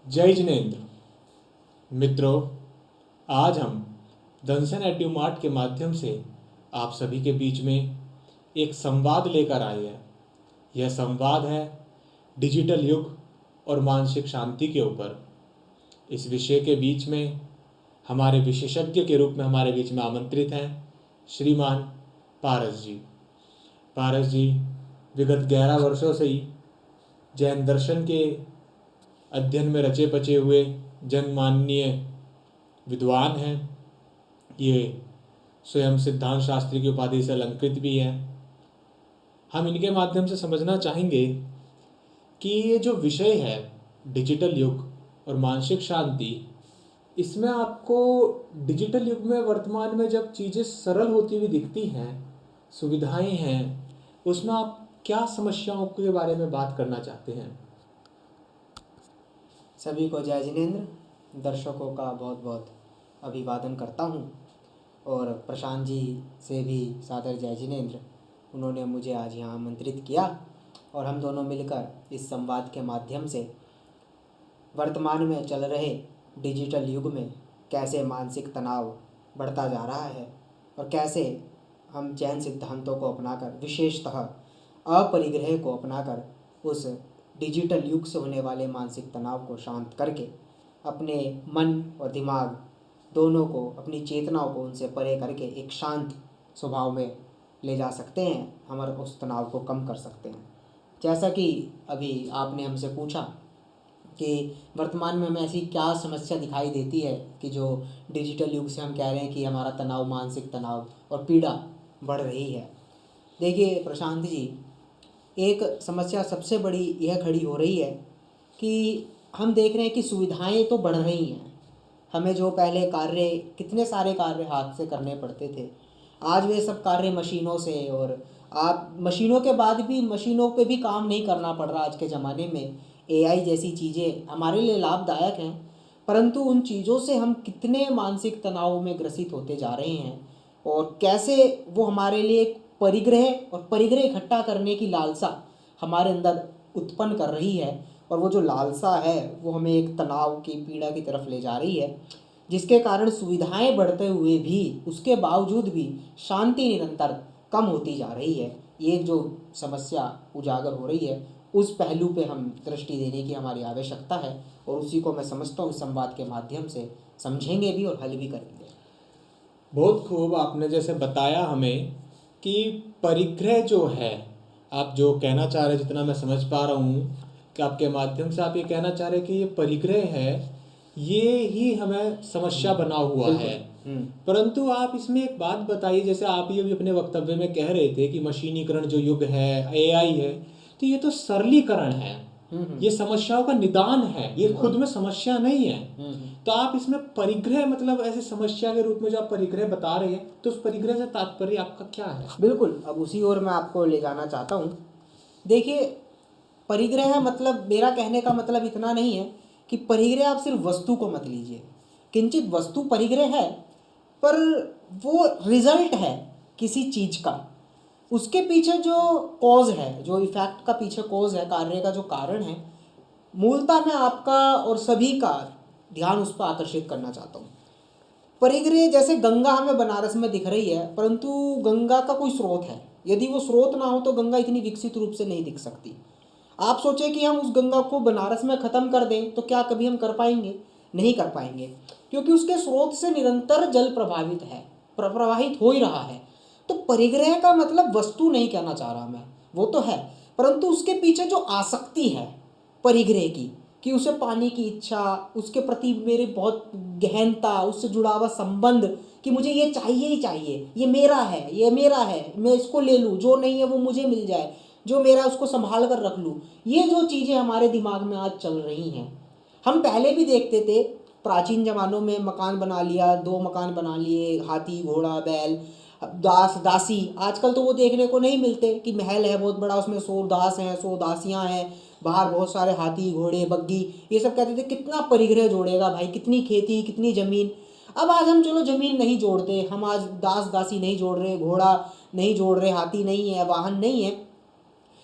जय जिनेन्द्र। मित्रों, आज हम दंसन एड्यूमार्ट के माध्यम से आप सभी के बीच में एक संवाद लेकर आए हैं। यह संवाद है डिजिटल युग और मानसिक शांति के ऊपर। इस विषय के बीच में हमारे विशेषज्ञ के रूप में हमारे बीच में आमंत्रित हैं श्रीमान पारस जी। पारस जी विगत 11 वर्षों से ही जैन दर्शन के अध्ययन में रचे पचे हुए जनमाननीय विद्वान हैं। ये स्वयं सिद्धांत शास्त्री की उपाधि से अलंकृत भी हैं। हम इनके माध्यम से समझना चाहेंगे कि ये जो विषय है डिजिटल युग और मानसिक शांति, इसमें आपको डिजिटल युग में वर्तमान में जब चीज़ें सरल होती हुई दिखती हैं, सुविधाएं हैं, उसमें आप क्या समस्याओं के बारे में बात करना चाहते हैं? सभी को जय जिनेन्द्र। दर्शकों का बहुत बहुत अभिवादन करता हूँ और प्रशांत जी से भी सादर जय जिनेन्द्र। उन्होंने मुझे आज यहाँ आमंत्रित किया और हम दोनों मिलकर इस संवाद के माध्यम से वर्तमान में चल रहे डिजिटल युग में कैसे मानसिक तनाव बढ़ता जा रहा है और कैसे हम जैन सिद्धांतों को अपनाकर, विशेषतः अपरिग्रह को अपनाकर, उस डिजिटल युग से होने वाले मानसिक तनाव को शांत करके अपने मन और दिमाग दोनों को, अपनी चेतनाओं को उनसे परे करके एक शांत स्वभाव में ले जा सकते हैं, हमारे उस तनाव को कम कर सकते हैं। जैसा कि अभी आपने हमसे पूछा कि वर्तमान में हमें ऐसी क्या समस्या दिखाई देती है कि जो डिजिटल युग से हम कह रहे हैं कि हमारा तनाव, मानसिक तनाव और पीड़ा बढ़ रही है। देखिए प्रशांत जी, एक समस्या सबसे बड़ी यह खड़ी हो रही है कि हम देख रहे हैं कि सुविधाएं तो बढ़ रही हैं। हमें जो पहले कार्य, कितने सारे कार्य हाथ से करने पड़ते थे, आज वे सब कार्य मशीनों से, और आप मशीनों के बाद भी मशीनों पे भी काम नहीं करना पड़ रहा। आज के ज़माने में एआई जैसी चीज़ें हमारे लिए लाभदायक हैं, परंतु उन चीज़ों से हम कितने मानसिक तनाव में ग्रसित होते जा रहे हैं और कैसे वो हमारे लिए एक परिग्रह और परिग्रह इकट्ठा करने की लालसा हमारे अंदर उत्पन्न कर रही है। और वो जो लालसा है वो हमें एक तनाव की, पीड़ा की तरफ ले जा रही है, जिसके कारण सुविधाएं बढ़ते हुए भी, उसके बावजूद भी शांति निरंतर कम होती जा रही है। ये जो समस्या उजागर हो रही है, उस पहलू पे हम दृष्टि देने की हमारी आवश्यकता है और उसी को मैं समझता हूँ संवाद के माध्यम से समझेंगे भी और हल भी करेंगे। बहुत खूब। आपने जैसे बताया हमें कि परिग्रह जो है, आप जो कहना चाह रहे हैं, जितना मैं समझ पा रहा हूँ कि आपके माध्यम से आप ये कहना चाह रहे हैं कि ये परिग्रह है, ये ही हमें समस्या बना हुआ बिल्कुल। है। परंतु आप इसमें एक बात बताइए, जैसे आप ये भी अपने वक्तव्य में कह रहे थे कि मशीनीकरण जो युग है, एआई है, तो ये तो सरलीकरण है, ये समस्याओं का निदान है, ये खुद में समस्या नहीं है। तो आप इसमें परिग्रह, मतलब ऐसी समस्या के रूप में जो आप परिग्रह बता रहे हैं, तो उस परिग्रह से तात्पर्य आपका क्या है? बिल्कुल, अब उसी ओर मैं आपको ले जाना चाहता हूँ। देखिए, परिग्रह मतलब, मेरा कहने का मतलब इतना नहीं है कि परिग्रह आप सिर्फ वस्तु को मत लीजिए। किंचित वस्तु परिग्रह है, पर वो रिजल्ट है किसी चीज़ का। उसके पीछे जो कॉज है, जो इफेक्ट का पीछे कॉज है, कार्य का जो कारण है, मूलतः मैं आपका और सभी का ध्यान उस पर आकर्षित करना चाहता हूँ। परिग्रह, जैसे गंगा हमें बनारस में दिख रही है, परंतु गंगा का कोई स्रोत है। यदि वो स्रोत ना हो तो गंगा इतनी विकसित रूप से नहीं दिख सकती। आप सोचें कि हम उस गंगा को बनारस में ख़त्म कर दें तो क्या कभी हम कर पाएंगे? नहीं कर पाएंगे, क्योंकि उसके स्रोत से निरंतर जल प्रभावित है, प्रवाहित हो ही रहा है। तो परिग्रह का मतलब वस्तु नहीं कहना चाह रहा मैं, वो तो है, परंतु उसके पीछे जो आसक्ति है परिग्रह की, कि उसे पाने की इच्छा, उसके प्रति मेरी बहुत गहनता, उससे जुड़ा हुआ संबंध, कि मुझे ये चाहिए ही चाहिए, ये मेरा है, ये मेरा है, मैं इसको ले लूँ, जो नहीं है वो मुझे मिल जाए, जो मेरा उसको संभाल कर रख लूँ। ये जो चीज़ें हमारे दिमाग में आज चल रही हैं, हम पहले भी देखते थे। प्राचीन ज़मानों में मकान बना लिया, 2 मकान बना लिए, हाथी घोड़ा बैल, दास दासी। आजकल तो वो देखने को नहीं मिलते कि महल है बहुत बड़ा, उसमें 100 दास हैं, 100 दासियाँ हैं, बाहर बहुत सारे हाथी घोड़े बग्गी। ये सब कहते थे कितना परिग्रह जोड़ेगा भाई, कितनी खेती, कितनी ज़मीन। अब आज हम चलो ज़मीन नहीं जोड़ते, हम आज दास दासी नहीं जोड़ रहे, घोड़ा नहीं जोड़ रहे, हाथी नहीं है, वाहन नहीं है,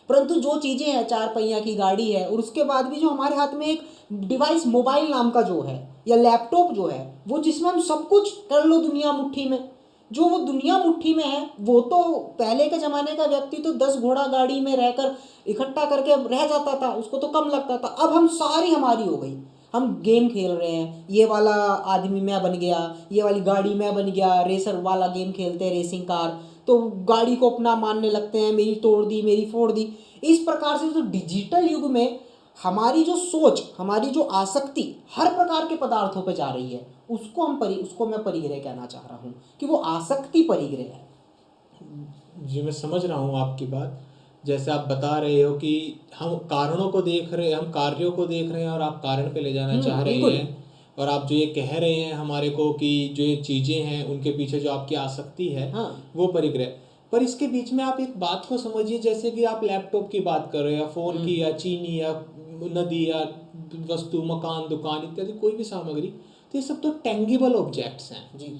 परंतु जो चीज़ें हैं, 4 पहिया की गाड़ी है और उसके बाद भी जो हमारे हाथ में एक डिवाइस मोबाइल नाम का जो है या लैपटॉप जो है, वो जिसमें हम सब कुछ कर लो दुनिया मुट्ठी में, जो वो दुनिया मुट्ठी में है, वो तो पहले के ज़माने का व्यक्ति तो 10 घोड़ा गाड़ी में रहकर इकट्ठा करके रह जाता था, उसको तो कम लगता था। अब हम सारी हमारी हो गई, हम गेम खेल रहे हैं, ये वाला आदमी मैं बन गया, ये वाली गाड़ी मैं बन गया, रेसर वाला गेम खेलते हैं, रेसिंग कार, तो गाड़ी को अपना मानने लगते हैं, मेरी तोड़ दी, मेरी फोड़ दी। इस प्रकार से जो डिजिटल युग में हमारी जो सोच, हमारी जो आसक्ति हर प्रकार के पदार्थों पे जा रही है, उसको मैं परिग्रह कहना चाह रहा हूँ कि वो आसक्ति परिग्रह है। जी, मैं समझ रहा हूँ आपकी बात। जैसे आप बता रहे हो कि हम कारणों को देख रहे हैं, हम कार्यों को देख रहे हैं और आप कारण पे ले जाना चाह रहे बिल्कुल। हैं। और आप जो ये कह रहे हैं हमारे को कि जो ये चीज़ें हैं उनके पीछे जो आपकी आसक्ति है हाँ। वो परिग्रह। पर इसके बीच में आप एक बात को समझिए, जैसे कि आप लैपटॉप की बात कर रहे हो या फ़ोन की या चीनी या नदी या वस्तु, मकान, दुकान इत्यादि कोई भी सामग्री, तो ये सब तो टेंगिबल ऑब्जेक्ट्स हैं जी।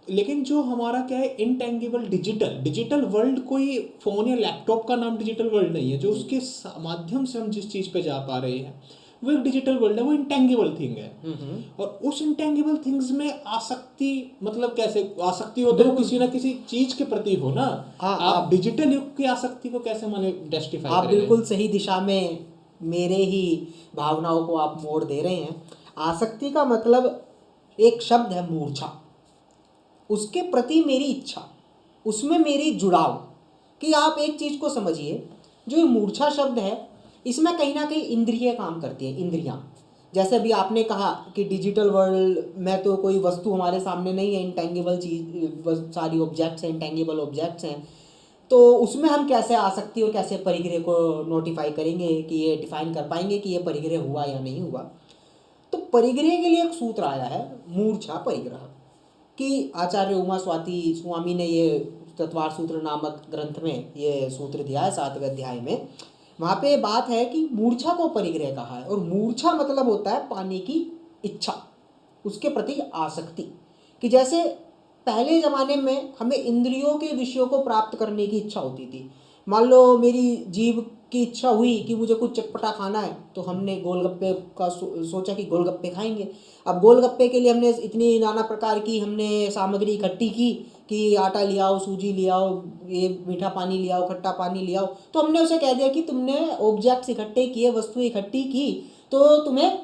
लेकिन जो हमारा क्या है इनटेंगिबल डिजिटल वर्ल्ड, कोई फ़ोन या लैपटॉप का नाम डिजिटल वर्ल्ड नहीं है। जो उसके माध्यम से हम जिस चीज़ पे जा पा रहे हैं वो एक डिजिटल वर्ल्ड है, वो इंटेंगिबल थिंग है। और उस इंटेंगिबल थिंग्स में आसक्ति, मतलब कैसे आसक्ति हो, तो किसी ना किसी चीज के प्रति हो ना। आप डिजिटल युग की आसक्ति को कैसे माने जस्टिफाई आप करेंगे? बिल्कुल सही दिशा में मेरे ही भावनाओं को आप मोड़ दे रहे हैं। आसक्ति का मतलब एक शब्द है मूर्छा, उसके प्रति मेरी इच्छा, उसमें मेरी जुड़ाव। कि आप एक चीज़ को समझिए, जो ये मूर्छा शब्द है इसमें कहीं ना कहीं इंद्रिय काम करती है, इंद्रियां। जैसे अभी आपने कहा कि डिजिटल वर्ल्ड में तो कोई वस्तु हमारे सामने नहीं है, इंटेंगिबल चीज, सारी ऑब्जेक्ट्स हैं, इंटेंगिबल ऑब्जेक्ट्स हैं, तो उसमें हम कैसे आसक्ति और कैसे परिग्रह को नोटिफाई करेंगे, कि ये डिफाइन कर पाएंगे कि ये परिग्रह हुआ या नहीं हुआ। तो परिग्रह के लिए एक सूत्र आया है, मूर्छा परिग्रह, कि आचार्य उमा स्वामी ने ये तत्वार सूत्र नामक ग्रंथ में ये सूत्र दिया है 7वें अध्याय में। वहाँ पे बात है कि मूर्छा को परिग्रह कहा है, और मूर्छा मतलब होता है पाने की इच्छा, उसके प्रति आसक्ति। कि जैसे पहले ज़माने में हमें इंद्रियों के विषयों को प्राप्त करने की इच्छा होती थी। मान लो मेरी जीभ की इच्छा हुई कि मुझे कुछ चटपटा खाना है, तो हमने गोलगप्पे का सोचा कि गोलगप्पे खाएंगे। अब गोलगप्पे के लिए हमने इतनी नाना प्रकार की हमने सामग्री इकट्ठी की कि आटा ले आओ, सूजी ले आओ, ये मीठा पानी ले आओ, खट्टा पानी ले आओ। तो हमने उसे कह दिया कि तुमने ऑब्जेक्ट्स इकट्ठे किए, वस्तु इकट्ठी की, तो तुम्हें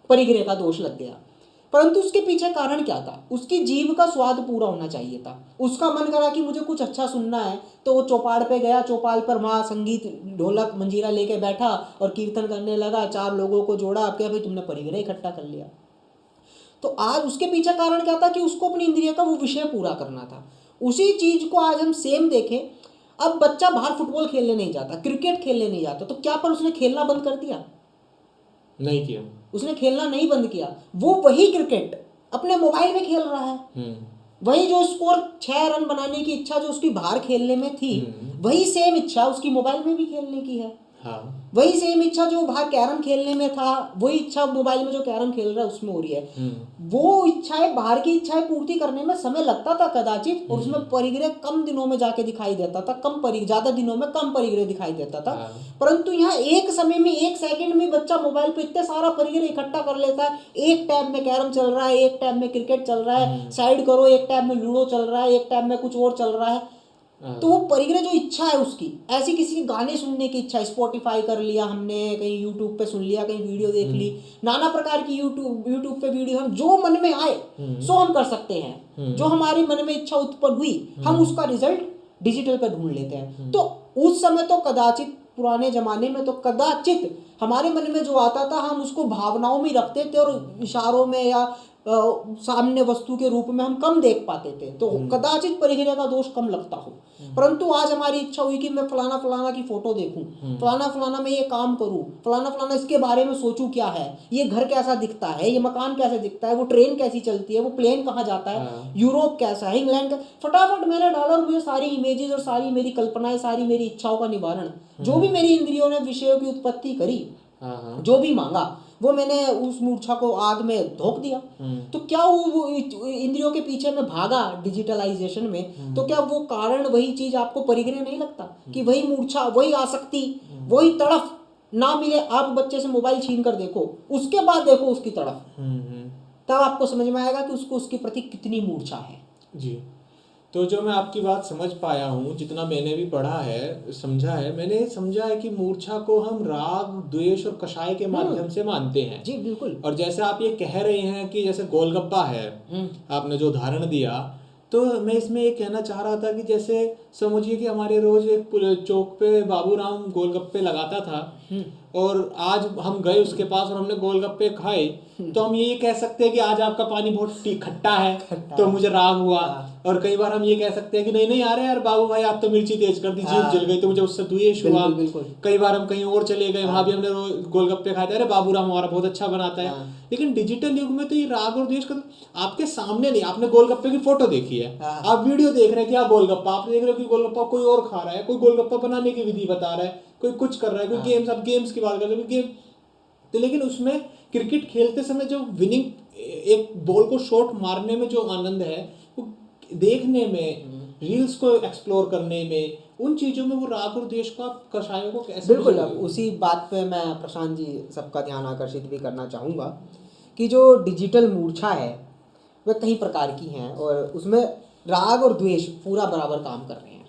परिग्रह का दोष लग गया। परंतु उसके पीछे कारण क्या था? उसकी जीभ का स्वाद पूरा होना चाहिए था। उसका मन करा कि मुझे कुछ अच्छा सुनना है, तो वो चौपाड़ पे गया, चौपाल पर वहाँ संगीत, ढोलक, मंजीरा लेके बैठा और कीर्तन करने लगा, 4 लोगों को जोड़ा। अब क्या भाई, तुमने परिग्रह इकट्ठा कर लिया। तो आज उसके पीछे कारण क्या था? कि उसको अपनी इंद्रिय का वो विषय पूरा करना था। उसी चीज को आज हम सेम देखें, अब बच्चा बाहर फुटबॉल खेलने नहीं जाता, क्रिकेट खेलने नहीं जाता, तो क्या पर उसने खेलना बंद कर दिया? नहीं किया। उसने खेलना नहीं बंद किया, वो वही क्रिकेट अपने मोबाइल में खेल रहा है। वही जो स्कोर 6 रन बनाने की इच्छा जो उसकी बाहर खेलने में थी, वही सेम इच्छा उसकी मोबाइल में भी खेलने की है। हाँ। वही सेम इच्छा जो बाहर कैरम खेलने में था, वही इच्छा मोबाइल में जो कैरम खेल रहा है उसमें हो रही है। वो इच्छाएं, बाहर की इच्छाएं पूर्ति करने में समय लगता था कदाचित, और उसमें परिग्रह कम दिनों में जाके दिखाई देता था, ज्यादा दिनों में कम परिग्रह दिखाई देता था। परंतु यहाँ एक समय में, 1 सेकंड में बच्चा मोबाइल पे इतने सारा परिग्रह इकट्ठा कर लेता है। एक टैब में कैरम चल रहा है, एक टैब में क्रिकेट चल रहा है, साइड करो एक टैब में लूडो चल रहा है, एक टैब में कुछ और चल रहा है। तो वो परिग्रह जो इच्छा है उसकी, ऐसी किसी के गाने सुनने की इच्छा, स्पॉटिफाई कर लिया हमने, कहीं यूट्यूब पे सुन लिया, कहीं वीडियो देख ली, नाना प्रकार की यूट्यूब पे वीडियो, हम जो मन में आए सो हम कर सकते हैं। जो हमारी मन में इच्छा उत्पन्न हुई, हम उसका रिजल्ट डिजिटल पे ढूंढ लेते हैं। तो उस समय तो कदाचित, पुराने जमाने में तो कदाचित हमारे मन में जो आता था हम उसको भावनाओं में रखते थे, और इशारों में या सामने वस्तु के रूप में हम कम देख पाते थे, तो कदाचित परिग्रह का दोष कम लगता हो। परंतु आज हमारी इच्छा हुई कि मैं फलाना फलाना की फोटो देखूं, फलाना फलाना मैं ये काम करूं, फलाना फलाना इसके बारे में सोचूं, क्या है ये घर कैसा दिखता है, ये मकान कैसे दिखता है, वो ट्रेन कैसी चलती है, वो प्लेन कहाँ जाता है, यूरोप कैसा है, इंग्लैंड का, फटाफट मैंने डाला और मुझे सारी इमेजेस और सारी मेरी कल्पनाएं, सारी मेरी इच्छाओं का निवारण, जो भी मेरी इंद्रियों ने विषयों की उत्पत्ति करी, जो भी मांगा, वो मैंने उस मूर्छा को आग में धोख दिया। तो क्या वो इंद्रियों के पीछे में भागा डिजिटलाइजेशन में, तो क्या वो कारण, वही चीज आपको परिग्रह नहीं लगता? कि वही मूर्छा, वही आसक्ति, वही तड़फ ना मिले, आप बच्चे से मोबाइल छीन कर देखो, उसके बाद देखो उसकी तड़फ, तब आपको समझ में आएगा कि उसको उसके प्रति कितनी मूर्छा है। जी। तो जो मैं आपकी बात समझ पाया हूँ, जितना मैंने भी पढ़ा है, समझा है, मैंने समझा है कि मूर्छा को हम राग, द्वेष और कषाय के माध्यम से मानते हैं। जी बिल्कुल। और जैसे आप ये कह रहे हैं कि जैसे गोलगप्पा है, आपने जो उदाहरण दिया, तो मैं इसमें ये कहना चाह रहा था कि जैसे समझिए कि हमारे रोज एक चौक पे बाबूराम गोलगप्पे लगाता था, और आज हम गए उसके पास और हमने गोलगप्पे खाए, तो हम ये कह सकते हैं कि आज आपका पानी बहुत खट्टा है, तो मुझे राग हुआ। और कई बार हम ये कह सकते हैं कि नहीं नहीं यार बाबू भाई आप तो मिर्ची तेज कर दी, जीभ जल गई, तो मुझे उससे द्वेष हुआ। कई बार हम कहीं और चले गए, वहां भी हमने गोलगप्पे खाए थे, अरे बाबूराम हमारा बहुत अच्छा बनाता है। लेकिन डिजिटल युग में तो ये राग और द्वेष का आपके सामने नहीं, आपने गोलगप्पे की फोटो देखी है, आप वीडियो देख रहे हैं कि आप गोलगप्पा, आप देख रहे हो कि गोलगप्पा कोई और खा रहा है, कोई गोलगप्पा बनाने की विधि बता रहा है, कोई कुछ कर रहा है, कोई गेम्स, आप गेम्स की बात कर रहे हो गेम, तो लेकिन उसमें क्रिकेट खेलते समय जो विनिंग एक बॉल को शॉट मारने में जो आनंद है, वो देखने में, रील्स को एक्सप्लोर करने में, उन चीजों में वो राग और द्वेष का कषायों को कैसे। बिल्कुल। अब उसी बात पे मैं प्रशांत जी सबका ध्यान आकर्षित भी करना चाहूँगा कि जो डिजिटल मूर्छा है वह कई प्रकार की हैं, और उसमें राग और द्वेष पूरा बराबर काम कर रहे हैं।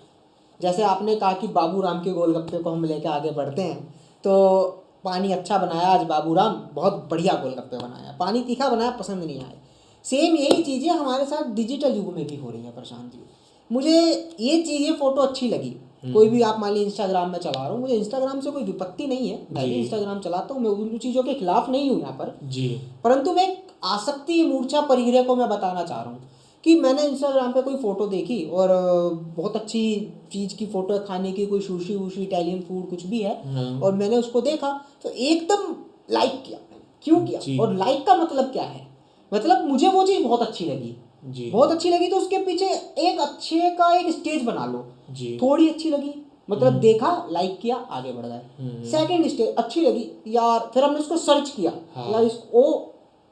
जैसे आपने कहा कि बाबूराम के गोलगप्पे को हम लेके आगे बढ़ते हैं, तो पानी अच्छा बनाया आज बाबूराम, बहुत बढ़िया गोलगप्पे बनाया, पानी तीखा बनाया, पसंद नहीं आए। सेम यही चीज़ें हमारे साथ डिजिटल युग में भी हो रही हैं प्रशांत जी। मुझे ये चीज़ें फ़ोटो अच्छी लगी, कोई भी आप मान लीजिए इंस्टाग्राम में चला रहा हूँ, मुझे इंस्टाग्राम से कोई विपत्ति नहीं है, मैं भी इंस्टाग्राम चलाता हूँ, मैं उन चीज़ों के खिलाफ नहीं हूँ यहाँ पर जी, परंतु मैं आसक्ति मूर्छा परिग्रह को मैं बताना चाह रहा हूँ कि मैंने इंस्टाग्राम पे कोई फ़ोटो देखी और बहुत अच्छी चीज़ की फ़ोटो है, खाने की, कोई सुशी वूशी इटालियन फूड कुछ भी है, और मैंने उसको देखा तो एकदम लाइक किया। क्यों किया? और लाइक का मतलब क्या है? मतलब मुझे वो चीज़ बहुत अच्छी लगी जी, बहुत अच्छी लगी, तो उसके पीछे एक अच्छे का एक स्टेज बना लो जी। थोड़ी अच्छी लगी, मतलब देखा, लाइक किया, आगे बढ़ गए। सेकंड स्टेज अच्छी लगी यार, फिर हमने उसको सर्च किया, यार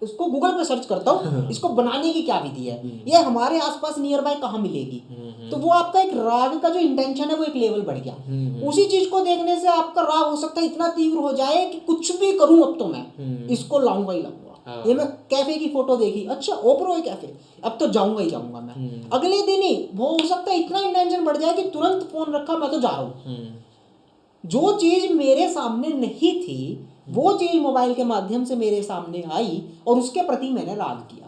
इसको गूगल पे सर्च करता हूँ, इसको बनाने की क्या विधि है, ये हमारे आसपास नियर बाय कहाँ मिलेगी, तो वो आपका एक राग का जो इंटेंशन है वो एक लेवल बढ़ गया। उसी चीज को देखने से आपका राग हो सकता है इतना तीव्र हो जाए कि कुछ भी करूँ अब तो मैं इसको लाऊंगा ही लाऊंगा। ये मैं कैफे की फोटो देखी, अच्छा ओप्रो है कैफे, अब तो जाऊंगा ही जाऊंगा मैं, अगले दिन ही वो हो सकता है इतना इंटेंशन बढ़ जाए कि तुरंत फोन रखा, मैं तो जा रहा हूँ। जो चीज मेरे सामने नहीं थी वो चीज मोबाइल के माध्यम से मेरे सामने आई और उसके प्रति मैंने राग किया,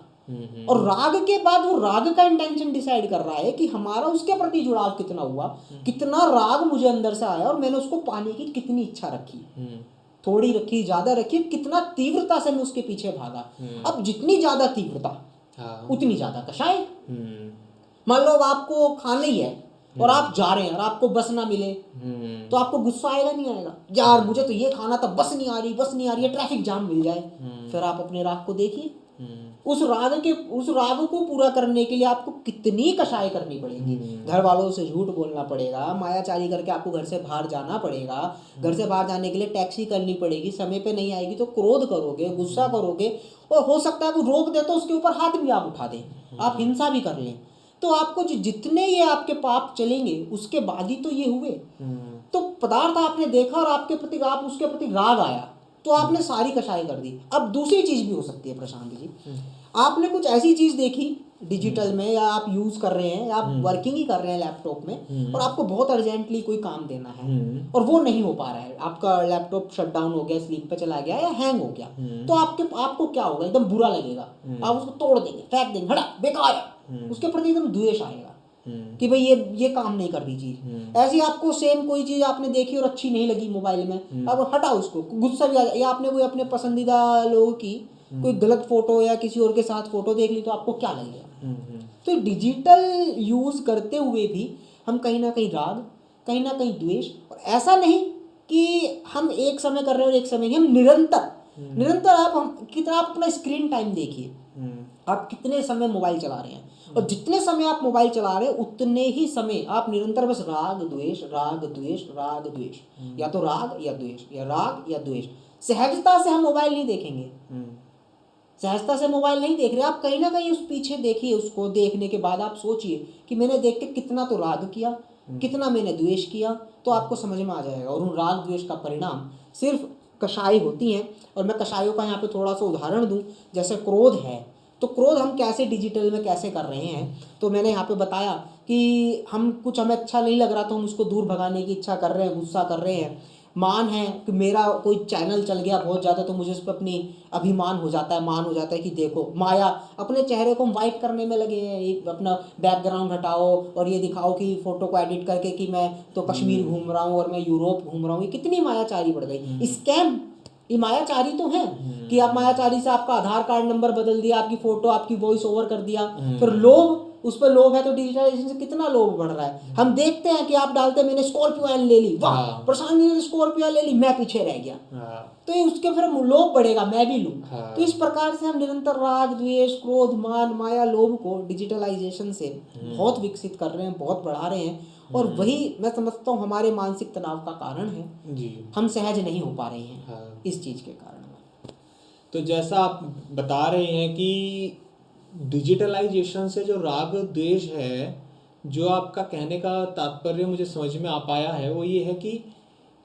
और राग के बाद वो राग का इंटेंशन डिसाइड कर रहा है कि हमारा उसके प्रति जुड़ाव कितना हुआ, कितना राग मुझे अंदर से आया, और मैंने उसको पाने की कितनी इच्छा रखी, थोड़ी रखी, ज्यादा रखी, कितना तीव्रता से मैं उसके पीछे भागा। अब जितनी ज्यादा तीव्रता उतनी ज्यादा कषाय। मान लो आपको खाना ही है और आप जा रहे हैं और आपको बस ना मिले, तो आपको गुस्सा आएगा नहीं आएगा, यार मुझे तो ये खाना था, बस नहीं आ रही है, ट्रैफिक जाम मिल जाए। फिर आप अपने राग को देखिए, उस राग को पूरा करने के लिए आपको कितनी कषाय करनी पड़ेगी, घर वालों से झूठ बोलना पड़ेगा, मायाचारी करके आपको घर से बाहर जाना पड़ेगा, घर से बाहर जाने के लिए टैक्सी करनी पड़ेगी, समय पे नहीं आएगी तो क्रोध करोगे, गुस्सा करोगे, और हो सकता है वो रोक दे तो उसके ऊपर हाथ भी आप उठा दें, आप हिंसा भी कर लें। तो आपको जितने ये आपके पाप चलेंगे उसके बाद ही तो ये हुए। तो पदार्थ आपने देखा और आपके प्रति आप उसके प्रति राग आया तो आपने सारी कषाय कर दी। अब दूसरी चीज भी हो सकती है प्रशांत जी, आपने कुछ ऐसी चीज देखी डिजिटल में, या आप यूज कर रहे हैं, या आप वर्किंग ही कर रहे हैं लैपटॉप में, और आपको बहुत अर्जेंटली कोई काम देना है और वो नहीं हो पा रहा है, आपका लैपटॉप शट डाउन हो गया, स्लीप पे चला गया या हैंग हो गया, तो आपको क्या होगा, एकदम बुरा लगेगा, आप उसको तोड़ देंगे, फेंक देंगे, हटा बेकार है, उसके प्रति एकदम द्वेष आएगा कि भाई ये काम नहीं कर रही चीज। ऐसी आपको सेम कोई चीज आपने देखी और अच्छी नहीं लगी मोबाइल में, आप हटाओ उसको, गुस्सा भी आ जाए, या आपने कोई अपने पसंदीदा लोगों की कोई गलत फोटो या किसी और के साथ फोटो देख ली तो आपको क्या लगेगा। तो डिजिटल यूज करते हुए भी हम कहीं ना कहीं राग, कहीं ना कहीं द्वेष, और ऐसा नहीं कि हम एक समय कर रहे हैं और एक समय, हम निरंतर आप कितना आप अपना स्क्रीन टाइम देखिए, आप कितने समय मोबाइल चला रहे हैं, और जितने समय आप मोबाइल चला रहे हैं उतने ही समय आप निरंतर बस राग द्वेष राग द्वेष राग द्वेष, या तो राग या द्वेष, या राग या द्वेष। सहजता से हम मोबाइल नहीं देखेंगे, सहजता से मोबाइल नहीं देख रहे, आप कहीं ना कहीं उस पीछे देखिए, उसको देखने के बाद आप सोचिए कि मैंने देख के कितना तो राग किया, कितना मैंने द्वेष किया, तो आपको समझ में आ जाएगा। और उन राग द्वेष का परिणाम सिर्फ कषाय होती हैं। और मैं कषायों का यहाँ पे थोड़ा सा उदाहरण दूं, जैसे क्रोध है, तो क्रोध हम कैसे डिजिटल में कैसे कर रहे हैं, तो मैंने यहाँ पे बताया कि हम कुछ हमें अच्छा नहीं लग रहा तो हम उसको दूर भगाने की इच्छा कर रहे हैं, गुस्सा कर रहे हैं। मान है कि मेरा कोई चैनल चल गया बहुत ज़्यादा, तो मुझे उस पर अपनी अभिमान हो जाता है, मान हो जाता है कि देखो माया, अपने चेहरे को हम वाइट करने में लगे हैं। ये अपना बैकग्राउंड हटाओ और ये दिखाओ कि फ़ोटो को एडिट करके कि मैं तो कश्मीर घूम रहा हूँ और मैं यूरोप घूम रहा हूँ। ये कितनी मायाचारी बढ़ गई, स्कैम। ये मायाचारी तो है कि आप मायाचारी से आपका आधार कार्ड नंबर बदल दिया, आपकी फ़ोटो, आपकी वॉइस ओवर कर दिया। फिर लोभ, उस पर लोभ है, तो डिजिटलाइजेशन से कितना लोभ बढ़ रहा है। हम देखते हैं कि आप डालते हैं मैंने स्कॉर्पियो एन ले ली, वाह प्रशांत ने स्कॉर्पियो ले ली, मैं पीछे रह गया, तो ये उसके फिर लोभ बढ़ेगा, मैं भी लूँ। तो इस प्रकार से हम निरंतर राग द्वेष क्रोध मान माया लोभ को डिजिटलाइजेशन से बहुत विकसित कर रहे हैं, बहुत बढ़ा रहे हैं। और वही मैं समझता हूँ हमारे मानसिक तनाव का कारण है जी। हम सहज नहीं हो पा रहे हैं इस चीज़ के कारण। तो जैसा आप बता रहे हैं कि डिजिटलाइजेशन से जो राग द्वेष है, जो आपका कहने का तात्पर्य मुझे समझ में आ पाया है वो ये है कि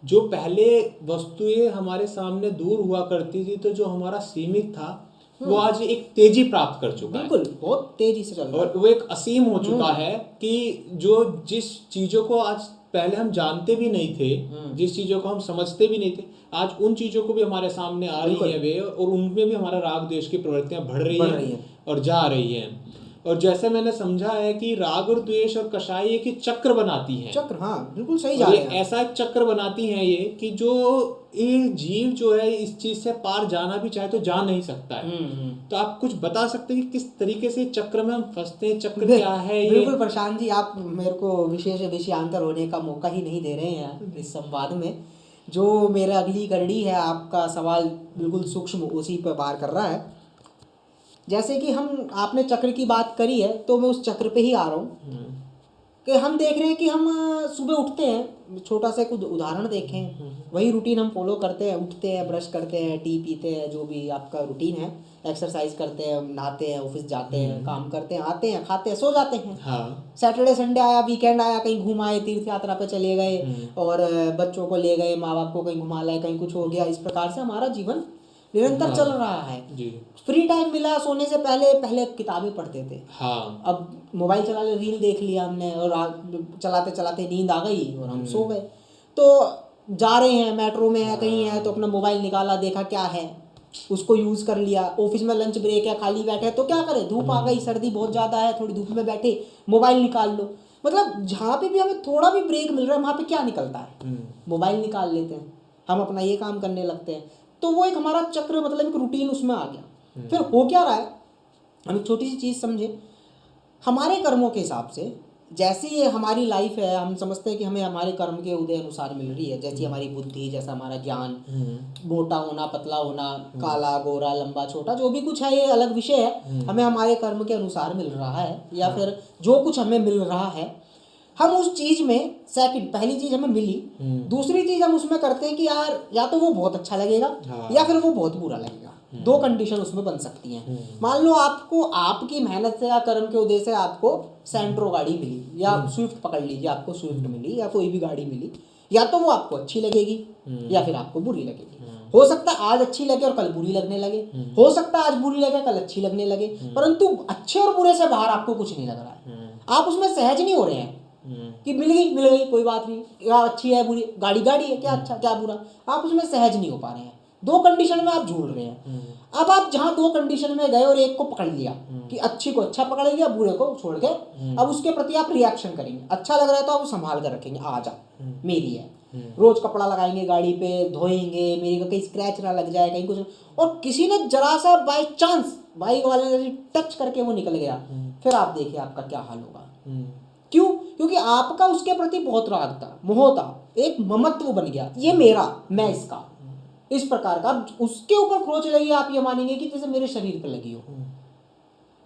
जो पहले वस्तुएं हमारे सामने दूर हुआ करती थी, तो जो हमारा सीमित था वो आज एक तेजी प्राप्त कर चुका है, बिल्कुल बहुत तेजी से चल रहा है, और वो एक असीम हो चुका है कि जो जिस चीज़ों को आज पहले हम जानते भी नहीं थे, जिस चीज़ों को हम समझते भी नहीं थे, आज उन चीज़ों को भी हमारे सामने आ रही है वे, और उनमें भी हमारा राग द्वेष की प्रवृत्तियां बढ़ रही हैं और जा रही हैं। और जैसे मैंने समझा है कि राग और द्वेष और कषाय एक ही चक्र बनाती हैं। चक्र, हाँ बिल्कुल सही जा रहे हैं। ऐसा एक चक्र बनाती हैं ये कि जो ये जीव जो है इस चीज से पार जाना भी चाहे तो जा नहीं सकता है। तो आप कुछ बता सकते हैं कि किस तरीके से चक्र में हम फंसते हैं, चक्र क्या है ये? बिल्कुल प्रशांत जी, आप मेरे को विशेष विषयांतर होने का मौका ही नहीं दे रहे हैं इस संवाद में। जो मेरा अगली कड़ी है, आपका सवाल बिल्कुल सूक्ष्म उसी पर वार कर रहा है। जैसे कि हम, आपने चक्र की बात करी है तो मैं उस चक्र पे ही आ रहा हूँ कि हम देख रहे हैं कि हम सुबह उठते हैं, छोटा सा एक उदाहरण देखें, वही रूटीन हम फॉलो करते हैं, उठते हैं, ब्रश करते हैं, टी पीते हैं, जो भी आपका रूटीन है, एक्सरसाइज करते हैं, नहाते हैं, ऑफिस जाते हैं, काम करते हैं, आते हैं, खाते हैं, सो जाते हैं। सैटरडे संडे आया, वीकेंड आया, कहीं घूम आए, तीर्थ यात्रा पे चले गए और बच्चों को ले गए, माँ बाप को कहीं घुमा लाए, कहीं कुछ हो गया। इस प्रकार से हमारा जीवन निरंतर चल रहा है जी। फ्री टाइम मिला, सोने से पहले किताबें पढ़ते थे, अब मोबाइल चला ले, रील देख लिया हमने और चलाते चलाते नींद आ गई और हम सो गए। तो जा रहे हैं, मेट्रो में है, कहीं है, तो अपना मोबाइल निकाला, देखा क्या है, उसको यूज़ कर लिया। ऑफिस में लंच ब्रेक है, खाली बैठे तो क्या करें, धूप आ गई, सर्दी बहुत ज़्यादा है, थोड़ी धूप में बैठे, मोबाइल निकाल लो। मतलब जहाँ पे भी हमें थोड़ा भी ब्रेक मिल रहा है, वहाँ पे क्या निकलता है, मोबाइल निकाल लेते हैं, हम अपना ये काम करने लगते हैं। तो वो एक हमारा चक्र, मतलब एक रूटीन उसमें आ गया। फिर हो क्या रहा है, हम एक छोटी सी चीज़ समझे, हमारे कर्मों के हिसाब से जैसी ये हमारी लाइफ है, हम समझते हैं कि हमें हमारे कर्म के उदय अनुसार मिल रही है, जैसी हमारी बुद्धि, जैसा हमारा ज्ञान, मोटा होना, पतला होना, काला गोरा, लंबा छोटा, जो भी कुछ है ये अलग विषय है, हमें हमारे कर्म के अनुसार मिल रहा है, या फिर जो कुछ हमें मिल रहा है, हम उस चीज़ में सेकंड, पहली चीज़ हमें मिली, दूसरी चीज़ हम उसमें करते हैं कि यार या तो वो बहुत अच्छा लगेगा या फिर वो बहुत बुरा लगेगा। दो कंडीशन उसमें बन सकती हैं। मान लो आपको आपकी मेहनत से या कर्म के उदय से आपको सेंट्रो गाड़ी मिली, या स्विफ्ट पकड़ लीजिए, आपको स्विफ्ट मिली या कोई भी गाड़ी मिली, या तो वो आपको अच्छी लगेगी या फिर आपको बुरी लगेगी। हो सकता है आज अच्छी लगे और कल बुरी लगने लगे, हो सकता है आज बुरी लगे कल अच्छी लगने लगे, परंतु अच्छे और बुरे से बाहर आपको कुछ नहीं लग रहा है, आप उसमें सहज नहीं हो रहे हैं कि मिल गई कोई बात नहीं, या अच्छी है बुरी, गाड़ी है, क्या अच्छा क्या बुरा, आप उसमें सहज नहीं हो पा रहे हैं। दो कंडीशन में आप झूल रहे हैं। अब आप जहाँ दो कंडीशन में गए और एक को पकड़ लिया कि अच्छी को अच्छा पकड़ लिया, बुरे को छोड़ के अब उसके प्रति आप रिएक्शन करेंगे। अच्छा लग रहा है तो आप संभाल कर रखेंगे, आ जा मेरी है, रोज कपड़ा लगाएंगे, गाड़ी पे धोएंगे, मेरी को कहीं स्क्रैच ना लग जाए, कहीं कुछ, और किसी ने जरा सा बाई चांस बाइक वाले ने टच करके वो निकल गया, फिर आप देखिए आपका क्या हाल होगा। क्यों? क्योंकि आपका उसके प्रति बहुत राग था, मोह था, एक ममत्व बन गया, ये मेरा, मैं इसका, इस प्रकार का। उसके ऊपर खरोच लगी, आप ये मानेंगे कि जैसे मेरे शरीर पर लगी हो,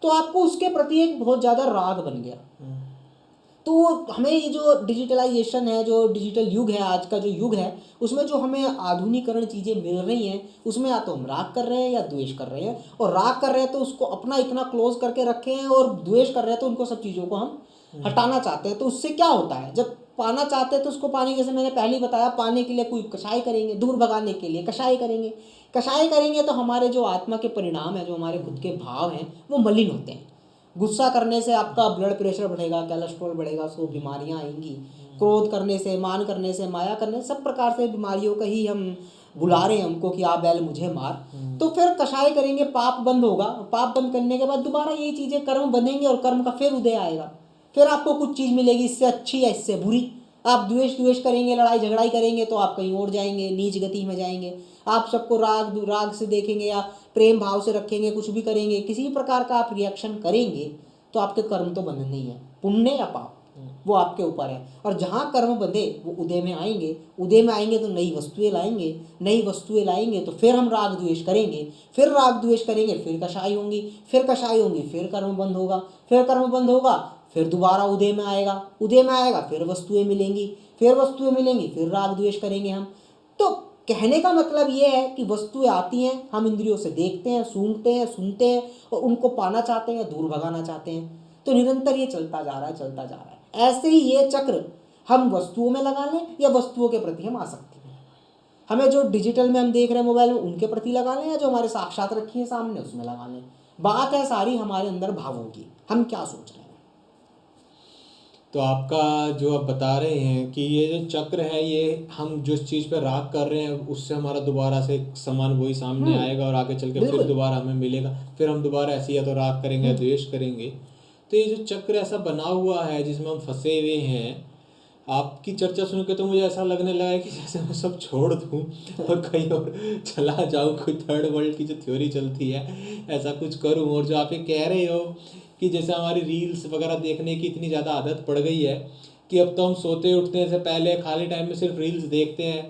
तो आपको उसके प्रति एक बहुत ज्यादा राग बन गया। तो हमें ये जो डिजिटलाइजेशन है, जो डिजिटल युग है, आज का जो युग है, उसमें जो हमें आधुनिकीकरण चीज़ें मिल रही हैं, उसमें या तो हम राग कर रहे हैं या द्वेष कर रहे हैं। और राग कर रहे हैं तो उसको अपना इतना क्लोज करके रखे हैं, और द्वेष कर रहे हैं तो उनको सब चीज़ों को हम हटाना चाहते हैं। तो उससे क्या होता है, जब पाना चाहते हैं तो उसको पानी, जैसे मैंने पहले ही बताया, पाने के लिए कोई कषाय करेंगे, दूर भगाने के लिए कषाय करेंगे। कषाय करेंगे तो हमारे जो आत्मा के परिणाम है, जो हमारे खुद के भाव हैं, वो मलिन होते हैं। गुस्सा करने से आपका ब्लड प्रेशर बढ़ेगा, कोलेस्ट्रॉल बढ़ेगा, सो बीमारियां आएंगी। क्रोध करने से, मान करने से, माया करने से, सब प्रकार से बीमारियों का ही हम बुला रहे हैं उनको कि आ बैल मुझे मार। तो फिर कषाय करेंगे, पाप बंद होगा। पाप बंद करने के बाद दोबारा यही चीज़ें कर्म बनेंगे और कर्म का फिर उदय आएगा। फिर आपको कुछ चीज़ मिलेगी, इससे अच्छी या इससे बुरी। आप द्वेष करेंगे, लड़ाई झगड़ाई करेंगे तो आप कहीं और जाएंगे, नीच गति में जाएंगे। आप सबको राग से देखेंगे या प्रेम भाव से रखेंगे, कुछ भी करेंगे, किसी भी प्रकार का आप रिएक्शन करेंगे तो आपके कर्म तो बंधन नहीं है, पुण्य या पाप, वो आपके ऊपर है। और जहाँ कर्म बंधे वो उदय में आएंगे। उदय में आएंगे तो नई वस्तुएं लाएंगे, नई वस्तुएं लाएंगे तो फिर हम राग द्वेष करेंगे, फिर राग द्वेष करेंगे, फिर कषाय होंगी, फिर कषाय होंगी, फिर कर्म बंद होगा, फिर कर्म बंद होगा, फिर दोबारा उदय में आएगा, उदय में आएगा, फिर वस्तुएं मिलेंगी, फिर वस्तुएं मिलेंगी, फिर राग द्वेष करेंगे हम। तो कहने का मतलब ये है कि वस्तुएं आती हैं, हम इंद्रियों से देखते हैं, सूंघते हैं, सुनते हैं और उनको पाना चाहते हैं या दूर भगाना चाहते हैं। तो निरंतर ये चलता जा रहा है, चलता जा रहा है। ऐसे ही ये चक्र हम वस्तुओं में लगा लें या वस्तुओं के प्रति हम आसक्ति में, हमें जो डिजिटल में हम देख रहे हैं मोबाइल में उनके प्रति लगा लें या जो हमारे साक्षात रखी है सामने उसमें लगा लें। बात है सारी हमारे अंदर भावों की, हम क्या सोच रहे हैं। तो आपका जो आप बता रहे हैं कि ये जो चक्र है, ये हम जिस चीज़ पर राग कर रहे हैं उससे हमारा दोबारा से सामान वही सामने आएगा और आगे चल के फिर बिल्कुल। दोबारा हमें मिलेगा, फिर हम दोबारा ऐसे या तो राग करेंगे या द्वेष करेंगे। तो ये जो चक्र ऐसा बना हुआ है जिसमें हम फंसे हुए हैं, आपकी चर्चा सुन के तो मुझे ऐसा लगने लगा है कि जैसे मैं सब छोड़ दूँ और कहीं और चला जाऊँ, कोई थर्ड वर्ल्ड की जो थ्योरी चलती है ऐसा कुछ करूँ। और जो आप ये कह रहे हो कि जैसे हमारी रील्स वगैरह देखने की इतनी ज़्यादा आदत पड़ गई है कि अब तो हम सोते उठने से पहले खाली टाइम में सिर्फ रील्स देखते हैं,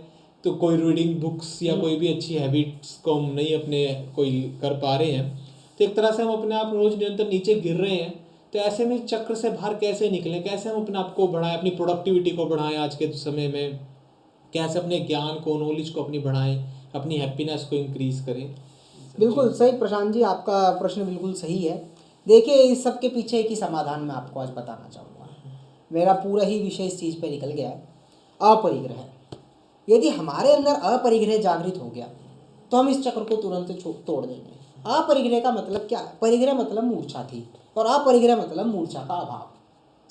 तो कोई रीडिंग बुक्स या कोई भी अच्छी हैबिट्स को हम नहीं अपने कोई कर पा रहे हैं। तो एक तरह से हम अपने आप रोज निरंतर नीचे गिर रहे हैं। तो ऐसे में चक्र से बाहर कैसे निकलें, कैसे हम अपने आप को बढ़ाएं, अपनी प्रोडक्टिविटी को बढ़ाएं आज के समय में, कैसे अपने ज्ञान को, नॉलेज को अपनी बढ़ाएं, अपनी हैप्पीनेस को इंक्रीज करें। बिल्कुल सही प्रशांत जी, आपका प्रश्न बिल्कुल सही है। देखिए, इस सब के पीछे एक ही समाधान मैं आपको आज बताना चाहूँगा। मेरा पूरा ही विषय इस चीज़ पे निकल गया है, अपरिग्रह। यदि हमारे अंदर अपरिग्रह जागृत हो गया तो हम इस चक्र को तुरंत तोड़ देंगे। अपरिग्रह का मतलब क्या है? परिग्रह मतलब मूर्छा थी और अपरिग्रह मतलब मूर्छा का अभाव।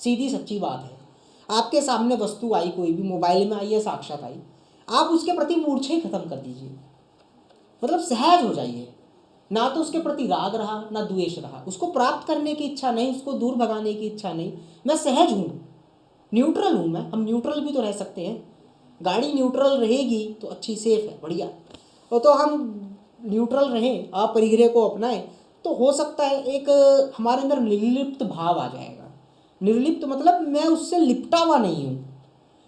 सीधी सच्ची बात है। आपके सामने वस्तु आई, कोई भी, मोबाइल में आई या साक्षात आई, आप उसके प्रति मूर्छा ही खत्म कर दीजिए। मतलब सहज हो जाइए। ना तो उसके प्रति राग रहा ना द्वेष रहा, उसको प्राप्त करने की इच्छा नहीं, उसको दूर भगाने की इच्छा नहीं। मैं सहज हूँ, न्यूट्रल हूँ मैं। हम न्यूट्रल भी तो रह सकते हैं। गाड़ी न्यूट्रल रहेगी तो अच्छी, सेफ है, बढ़िया। और तो हम न्यूट्रल रहें, अपरिग्रह को अपनाएं तो हो सकता है एक हमारे अंदर निर्लिप्त भाव आ जाएगा। निर्लिप्त मतलब मैं उससे लिपटा हुआ नहीं हूँ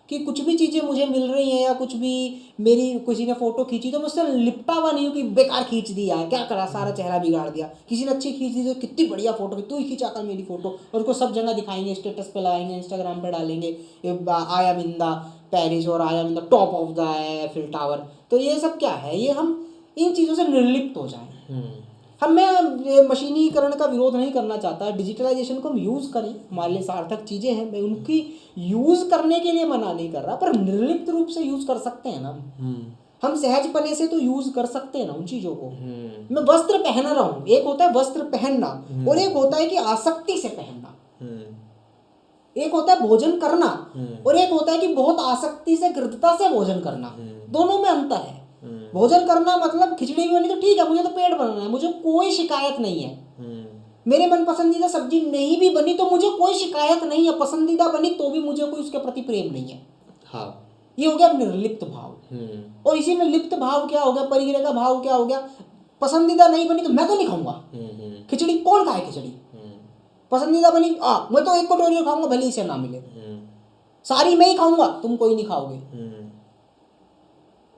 कि कुछ भी चीज़ें मुझे मिल रही हैं या कुछ भी मेरी किसी ने फ़ोटो खींची तो मैं उससे लिपटा हुआ नहीं हूँ कि बेकार खींच दिया है, क्या करा, सारा चेहरा बिगाड़ दिया। किसी ने अच्छी खींच दी तो कितनी बढ़िया फ़ोटो, तू ही खींचा कर मेरी फ़ोटो, और उसको सब जगह दिखाएंगे, स्टेटस पे लगाएंगे, इंस्टाग्राम पे डालेंगे, I am in the Paris और I am in the top of the Eiffel tower. तो ये सब क्या है? ये हम इन चीज़ों से निर्लिप्त हो जाएं। मैं मशीनीकरण का विरोध नहीं करना चाहता, डिजिटलाइजेशन को हम यूज़ करें, हमारे लिए सार्थक चीज़ें हैं, मैं उनकी यूज़ करने के लिए मना नहीं कर रहा, पर निर्लिप्त रूप से यूज़ कर सकते हैं ना। हम सहजपने से तो यूज़ कर सकते हैं ना उन चीज़ों को। मैं वस्त्र पहन रहा हूँ, एक होता है वस्त्र पहनना और एक होता है कि आसक्ति से पहनना। एक होता है भोजन करना और एक होता है कि बहुत आसक्ति से, कृतता से भोजन करना। दोनों में अंतर है। भोजन करना मतलब खिचड़ी बनी तो ठीक है, मुझे तो पेट भरना है, मुझे कोई शिकायत नहीं है। मेरे मन पसंदीदा सब्जी नहीं भी बनी तो मुझे कोई शिकायत नहीं है, पसंदीदा बनी तो भी मुझे कोई उसके प्रति प्रेम नहीं है। हाँ, ये हो गया निर्लिप्त भाव। और इसी में लिप्त भाव क्या हो गया? परिग्रह का भाव क्या हो गया? पसंदीदा नहीं बनी तो मैं तो नहीं खाऊंगा खिचड़ी, कौन खाए खिचड़ी? पसंदीदा बनी, मैं तो एक कटोरी खाऊंगा भले इसे ना मिले, सारी मैं ही खाऊंगा, तुम कोई नहीं खाओगे।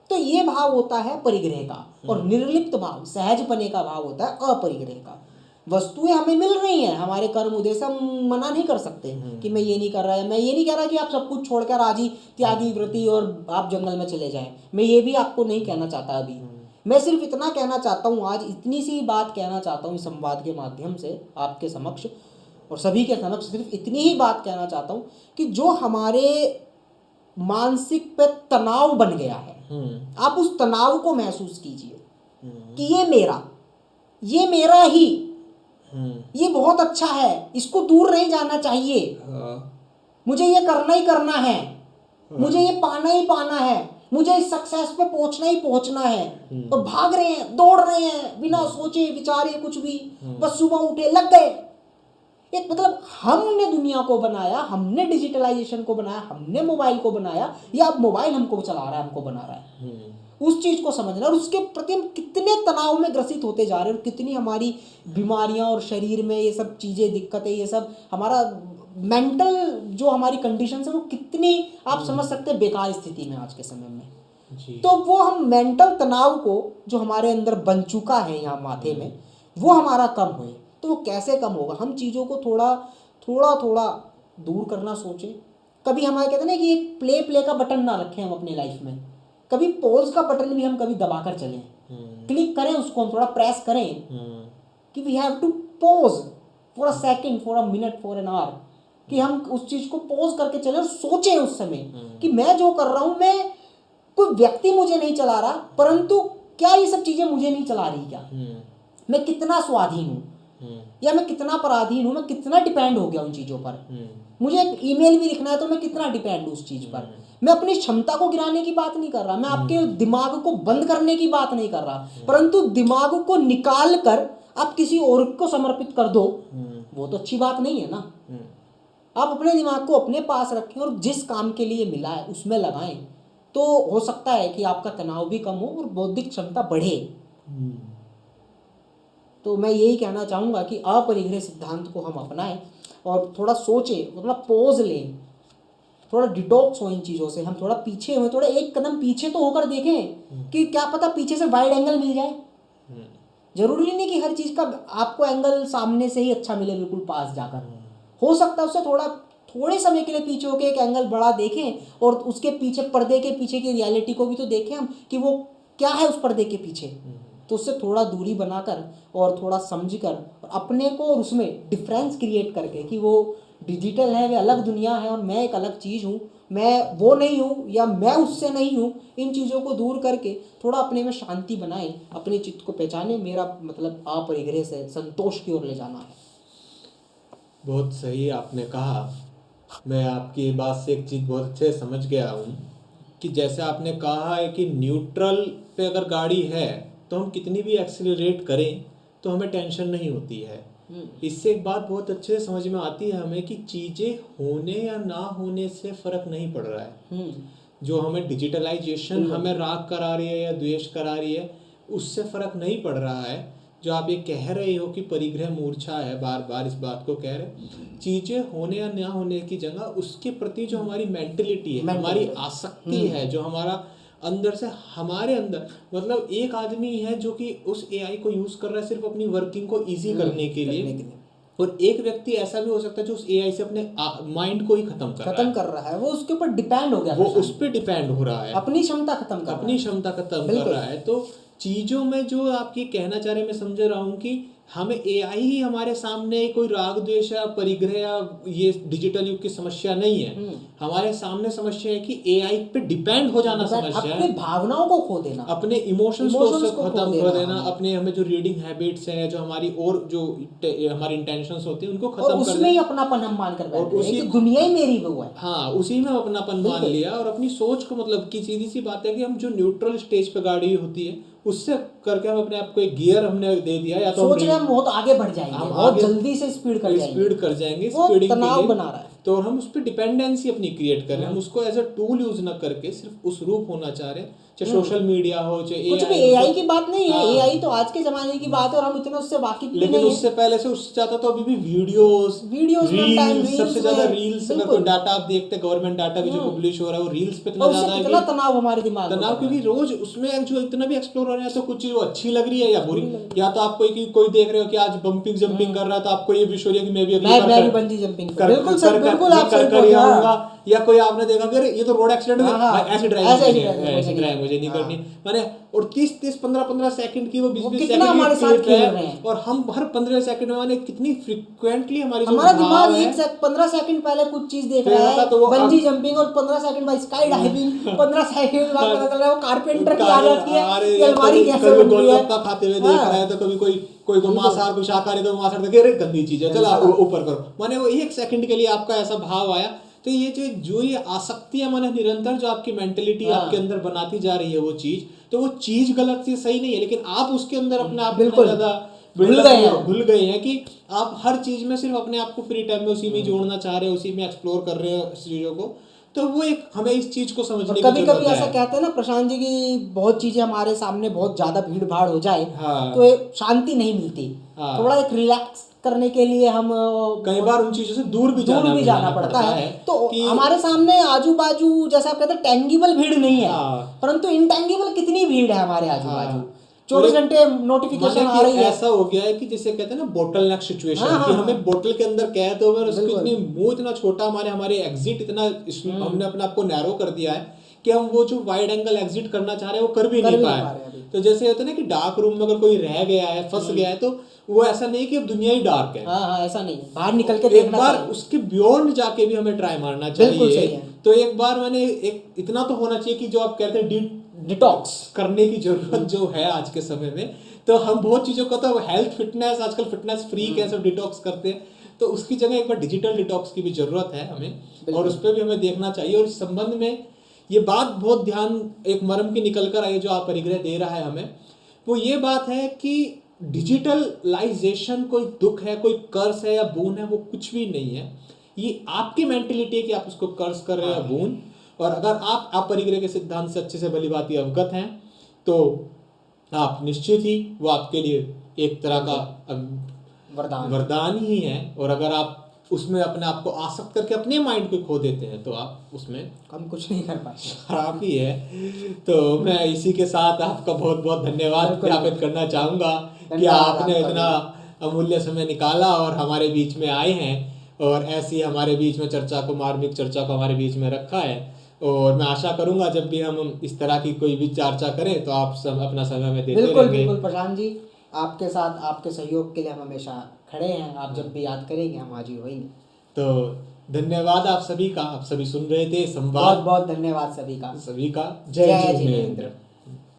तो ये भाव होता है परिग्रह का। और निर्लिप्त भाव, सहजपने का भाव होता है अपरिग्रह का। वस्तुएं हमें मिल रही हैं, हमारे कर्म उदय से हम मना नहीं कर सकते कि मैं ये नहीं कर रहा है। मैं ये नहीं कह रहा कि आप सब कुछ छोड़कर राजी, त्यागी, व्रती और आप जंगल में चले जाएं। मैं ये भी आपको नहीं कहना चाहता अभी। मैं सिर्फ इतना कहना चाहता हूँ, आज इतनी सी बात कहना चाहता हूँ इस संवाद के माध्यम से आपके समक्ष और सभी के समक्ष, सिर्फ इतनी ही बात कहना चाहता हूँ कि जो हमारे मानसिक पे तनाव बन गया है। आप उस तनाव को महसूस कीजिए कि ये मेरा ही, ये बहुत अच्छा है, इसको दूर नहीं जाना चाहिए, मुझे ये करना ही करना है, मुझे ये पाना ही पाना है, मुझे इस सक्सेस पे पहुंचना ही पहुंचना है। और भाग रहे हैं, दौड़ रहे हैं, बिना सोचे विचारे कुछ भी, बस सुबह उठे लग गए। एक मतलब हमने दुनिया को बनाया, हमने डिजिटलाइजेशन को बनाया, हमने मोबाइल को बनाया, या अब मोबाइल हमको चला रहा है, हमको बना रहा है। उस चीज को समझना, और उसके प्रति हम कितने तनाव में ग्रसित होते जा रहे हैं, और कितनी हमारी बीमारियां और शरीर में ये सब चीजें, दिक्कतें, ये सब हमारा मेंटल जो हमारी कंडीशन है वो कितनी आप समझ सकते हैं बेकार स्थिति में आज के समय में जी। तो वो हम मेंटल तनाव को जो हमारे अंदर बन चुका है यहाँ माथे में, वो हमारा कम होए। तो वो कैसे कम होगा? हम चीज़ों को थोड़ा दूर करना सोचें। कभी हमारे कहते हैं ना कि एक प्ले का बटन ना रखें हम अपनी लाइफ में, कभी पॉज का बटन भी हम कभी दबाकर चलें, क्लिक करें उसको, हम थोड़ा प्रेस करें कि we have to pause for a second, for a minute, for an hour, कि हम उस चीज़ को पॉज करके चलें और सोचें उस समय कि मैं जो कर रहा हूँ, मैं कोई व्यक्ति मुझे नहीं चला रहा, परंतु क्या ये सब चीज़ें मुझे नहीं चला रही? क्या मैं कितना स्वाधीन हूँ, या मैं कितना पराधीन हूँ, मैं कितना डिपेंड हो गया उन चीज़ों पर। मुझे एक ईमेल भी लिखना है तो मैं कितना डिपेंड हूँ उस चीज़ पर। मैं अपनी क्षमता को गिराने की बात नहीं कर रहा, मैं आपके दिमाग को बंद करने की बात नहीं कर रहा, परंतु दिमाग को निकाल कर आप किसी और को समर्पित कर दो, वो तो अच्छी बात नहीं है ना। आप अपने दिमाग को अपने पास रखें और जिस काम के लिए मिला है उसमें लगाएं, तो हो सकता है कि आपका तनाव भी कम हो और बौद्धिक क्षमता बढ़े। तो मैं यही कहना चाहूँगा कि अपरिग्रह सिद्धांत को हम अपनाएं और थोड़ा सोचें, मतलब पॉज लें, थोड़ा डिटॉक्स हो इन चीज़ों से, हम थोड़ा पीछे हुए, थोड़ा एक कदम पीछे तो होकर देखें कि क्या पता पीछे से वाइड एंगल मिल जाए। जरूरी नहीं कि हर चीज़ का आपको एंगल सामने से ही अच्छा मिले, बिल्कुल पास जाकर। हो सकता है उससे थोड़े समय के लिए पीछे होकर एक एंगल बड़ा देखें और उसके पीछे, पर्दे के पीछे की रियलिटी को भी तो देखें हम कि वो क्या है उस पर्दे के पीछे। तो उससे थोड़ा दूरी बनाकर और थोड़ा समझकर अपने को और उसमें डिफरेंस क्रिएट करके कि वो डिजिटल है, वे अलग दुनिया है और मैं एक अलग चीज़ हूँ, मैं वो नहीं हूँ या मैं उससे नहीं हूँ, इन चीज़ों को दूर करके थोड़ा अपने में शांति बनाए, अपने चित्त को पहचाने। मेरा मतलब अपरिग्रह से संतोष की ओर ले जाना है। बहुत सही आपने कहा। मैं आपकी बात से एक चीज़ बहुत अच्छे से समझ गया हूँ कि जैसे आपने कहा है कि न्यूट्रल पे अगर गाड़ी है तो हम कितनी भी एक्सीलरेट करें तो हमें टेंशन नहीं होती है। इससे एक बात बहुत अच्छे से समझ में आती है हमें कि चीज़ें होने या ना होने से फ़र्क नहीं पड़ रहा है। जो हमें डिजिटलाइजेशन हमें राग करा रही है या द्वेष करा रही है, उससे फ़र्क नहीं पड़ रहा है। जो आप ये कह रहे हो कि परिग्रह मूर्छा है, बार बार इस बात को कह रहे, चीज़ें होने या ना होने की जगह उसके प्रति जो हमारी मेंटलिटी है, हमारी आसक्ति है, जो हमारा अंदर से, हमारे अंदर, मतलब एक आदमी है जो कि उस एआई को यूज़ कर रहा है सिर्फ अपनी वर्किंग को ईजी करने के लिए, और एक व्यक्ति ऐसा भी हो सकता है जो उस एआई से अपने माइंड को ही खत्म कर रहा है। वो उसके ऊपर डिपेंड हो गया, वो उस पर डिपेंड हो रहा है, अपनी क्षमता खत्म कर रहा है। तो चीज़ों में जो आप ये कहना चाह रहे हैं, मैं समझ रहा हूँ कि हमें एआई ही हमारे सामने कोई राग द्वेष या परिग्रह या ये डिजिटल युग की समस्या नहीं है। हमारे सामने समस्या है कि एआई पे डिपेंड हो जाना समस्या है। अपनी भावनाओं को खो देना, अपने इमोशंस को खत्म कर देना, अपने हमें जो रीडिंग हैबिट्स हैं, जो हमारी और जो हमारी इंटेंशंस होती हैं उनको खत्म कर देना, उसमें ही अपनापन हम मान कर बैठे हैं कि दुनिया ही मेरी वो है। हाँ, उसी में अपनापन मान लिया और अपनी सोच को, मतलब कि सीधी सी बात है कि हम जो न्यूट्रल स्टेज पे गाड़ी होती है उससे करके हम अपने आप को एक गियर हमने दे दिया, या तो सोच रहे हम बहुत आगे बढ़ जाएंगे, हम बहुत जल्दी से स्पीड कर जाएंगे, स्पीडिंग तनाव बना रहा है। तो हम उस पर डिपेंडेंसी अपनी क्रिएट कर रहे हैं, हम उसको एज अ टूल यूज ना करके सिर्फ उस रूप होना चाह रहे हैं, चाहे सोशल मीडिया हो, चाहे कुछ भी एआई की बात नहीं है। एआई तो आज के जमाने की बात है और हम इतना उससे वाकिफ भी नहीं है। लेकिन उससे पहले से उससे ज्यादा तो अभी भी वीडियोस रील्स, सबसे ज्यादा रील्स, अगर कोई डाटा आप देखते, गवर्नमेंट डाटा भी जो पब्लिश हो रहा है वो रील्स पे इतना ज्यादा है, कितना तनाव हमारे दिमाग में, तनाव, क्योंकि रोज उसमें जो इतना भी एक्सप्लोर हो रहा है, तो कुछ चीज वो अच्छी लग रही है या बुरी, या तो आप कोई देख रहे हो कि आज बम्पिंग जंपिंग कर रहा है तो आपको ये विश हो रही है कि मैं भी बंजी जंपिंग बिल्कुल आऊंगा, या कोई आपने देखा कि ये तो रोड एक्सीडेंट है, ऐसी ड्राइविंग मुझे नहीं करनी, मैंने, और 30-15 सेकंड की वो 20-20 सेकंड की क्लिप है, और हम हर 15 सेकंड में माने कितनी फ्रिक्वेंटली हमारी जो हमारा भाव दिमाग है 15 सेकंड पहले कुछ चीज देख फिर रहा आता है, तो वो बंजी जंपिंग, और 15 सेकंड बाद स्काई डाइविंग, 15 सेकंड बाद पता चल रहा है वो कारपेंटर की आ जाती है अरे कि यार, अलमारी कभी कैसे कभी बन रही है। गोलगप्पा खाते हुए देख रहा है तो कभी कोई कोई को बिल्कुल। मांसाहार कोई शाकाहारी तो मांसाहार देखे, अरे गंदी चीज है, चलो गंदा। ऊपर करो। माने वो 1 सेकंड के लिए आपका ऐसा भाव आया, तो ये जो ये आसक्ति है माने निरंतर जो आपकी मेंटेलिटी हाँ। आपके अंदर बनाती जा रही है वो चीज, तो वो चीज गलत सी सही नहीं है, लेकिन आप उसके अंदर अपने आप बिल्कुल। ज्यादा घुल गए हैं कि आप हर चीज में सिर्फ अपने आप को फ्री टाइम में उसी में जोड़ना चाह रहे हो, उसी में एक्सप्लोर कर रहे हो इस चीजों को। तो वो एक हमें इस चीज को समझने की कभी जरूरत कभी है। ऐसा कहते हैं ना प्रशांत जी की, बहुत चीजें हमारे सामने बहुत ज्यादा भीड़ भाड़ हो जाए हाँ। तो एक शांति नहीं मिलती। हाँ। थोड़ा एक रिलैक्स करने के लिए हम कई बार उन चीजों से दूर भी जाना पड़ता है। तो हमारे सामने आजू बाजू जैसा आप कहते हैं टेंगिबल भीड़ नहीं है, हाँ। परंतु इनटेंगिबल कितनी भीड़ है हमारे आजू बाजू। हाँ। 24 घंटे नोटिफिकेशन आ रही है। ऐसा हो गया है कि जिसे कहते हैं ना बोटल नेक सिचुएशन, हाँ, कि हाँ, हमें बोतल के अंदर कैद हो गए, उसकी बिल्कुल। इतनी मुंह इतना छोटा, हमारे एग्जिट इतना हमने अपने आप को नैरो कर दिया है कि हम वो जो वाइड एंगल एग्जिट करना चाह रहे हैं वो कर भी नहीं रहे पाए। अभी। तो जैसे होता है ना कि डार्क रूम में अगर कोई रह गया है, फंस गया है, तो वो ऐसा नहीं कि अब दुनिया ही डार्क है। हाँ, ऐसा नहीं, बाहर निकल के एक देखना बार चाहिए। उसके बियॉन्ड जाके भी हमें ट्राई मारना बिल्कुल सही चाहिए। है। तो एक बार मैंने एक इतना तो होना चाहिए कि जो आप कहते हैं डिटॉक्स करने की जरूरत जो है आज के समय में, तो हम बहुत चीजों को तो हेल्थ फिटनेस, आजकल फिटनेस फ्रीक है, सब डिटॉक्स करते हैं, तो उसकी जगह एक बार डिजिटल डिटॉक्स की भी जरूरत है हमें, और उस पर भी हमें देखना चाहिए। और इस संबंध में ये बात बहुत ध्यान एक मर्म की निकल कर आई जो आप परिग्रह दे रहा है हमें, वो ये बात है कि डिजिटलाइजेशन कोई दुख है, कोई कर्स है या बोन है, वो कुछ भी नहीं है। ये आपकी मेंटेलिटी है कि आप उसको कर्स कर रहे हो या बोन। और अगर आप परिग्रह के सिद्धांत से अच्छे से भली भांति अवगत हैं तो आप निश्चित ही वो आपके लिए एक तरह का वरदान ही है। और अगर आप उसमें अपने आप को आसक्त करके अपने माइंड को खो देते हैं तो आप उसमें हम कुछ नहीं कर पाते, खराब ही है। तो मैं इसी के साथ आपका बहुत बहुत धन्यवाद ज्ञापित करना चाहूँगा कि आपने इतना अमूल्य समय निकाला और हमारे बीच में आए हैं, और ऐसी हमारे बीच में चर्चा को, मार्मिक चर्चा को हमारे बीच में रखा है। और मैं आशा करूंगा जब भी हम इस तरह की कोई भी चर्चा करें तो आप सब अपना समय में देते रहेंगे। बिल्कुल प्रशांत जी, आपके साथ आपके सहयोग के लिए हम हमेशा खड़े हैं। आप जब भी याद करेंगे हम हाजिर होंगे। तो धन्यवाद आप सभी का, आप सभी सुन रहे थे संवाद। बहुत बहुत धन्यवाद सभी का। जय जिनेंद्र।